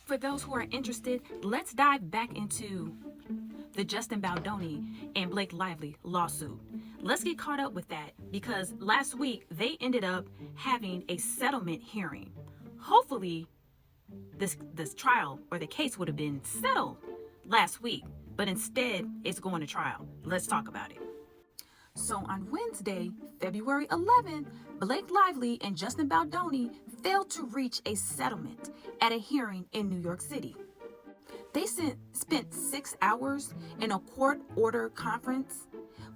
For those who are interested, let's dive back into the Justin Baldoni and Blake Lively lawsuit. Let's get caught up with that because last week they ended up having a settlement hearing. Hopefully, this trial or the case would have been settled last week, but instead it's going to trial. Let's talk about it. So on Wednesday, February 11th, Blake Lively and Justin Baldoni failed to reach a settlement at a hearing in New York City. They spent 6 hours in a court-ordered conference.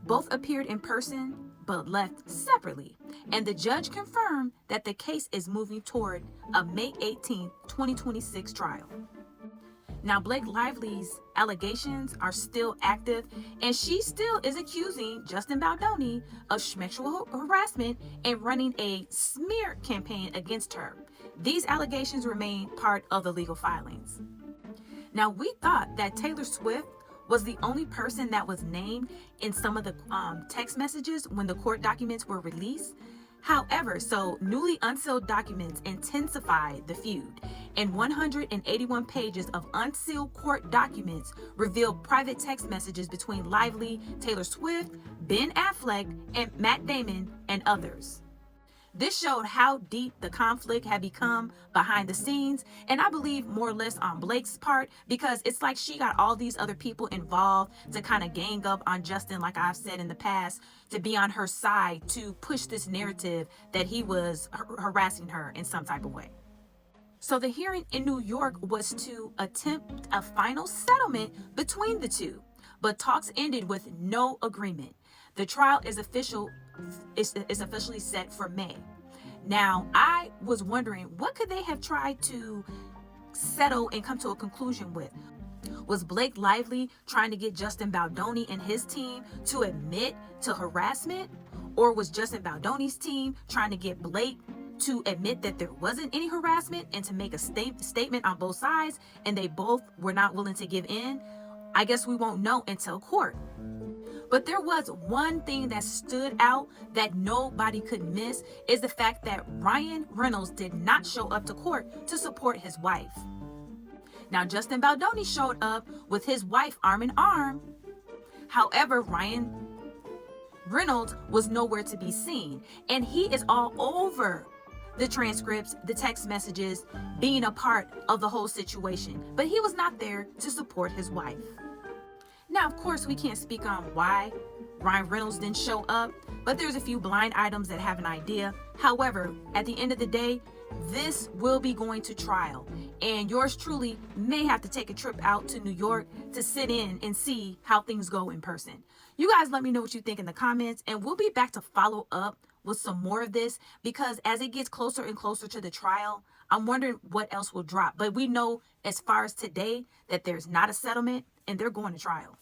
Both appeared in person but left separately, and the judge confirmed that the case is moving toward a May 18, 2026 trial. Now, Blake Lively's allegations are still active, and she still is accusing Justin Baldoni of sexual harassment and running a smear campaign against her. These allegations remain part of the legal filings. Now, we thought that Taylor Swift was the only person that was named in some of the text messages when the court documents were released. However, so newly unsealed documents intensified the feud, and 181 pages of unsealed court documents revealed private text messages between Lively, Taylor Swift, Ben Affleck, and Matt Damon, and others. This showed how deep the conflict had become behind the scenes, and I believe more or less on Blake's part, because it's like she got all these other people involved to kind of gang up on Justin, like I've said in the past, to be on her side, to push this narrative that he was harassing her in some type of way. So the hearing in New York was to attempt a final settlement between the two, but talks ended with no agreement. The trial is officially set for May. Now, I was wondering, what could they have tried to settle and come to a conclusion with? Was Blake Lively trying to get Justin Baldoni and his team to admit to harassment? Or was Justin Baldoni's team trying to get Blake to admit that there wasn't any harassment and to make a statement on both sides, and they both were not willing to give in? I guess we won't know until court. But there was one thing that stood out that nobody could miss, is the fact that Ryan Reynolds did not show up to court to support his wife. Now, Justin Baldoni showed up with his wife arm in arm. However, Ryan Reynolds was nowhere to be seen, and he is all over the transcripts, the text messages, being a part of the whole situation, but he was not there to support his wife. Now, of course, we can't speak on why Ryan Reynolds didn't show up, but there's a few blind items that have an idea. However, at the end of the day, this will be going to trial, and yours truly may have to take a trip out to New York to sit in and see how things go in person. You guys let me know what you think in the comments, and we'll be back to follow up with some more of this, because as it gets closer and closer to the trial, I'm wondering what else will drop. But we know as far as today that there's not a settlement and they're going to trial.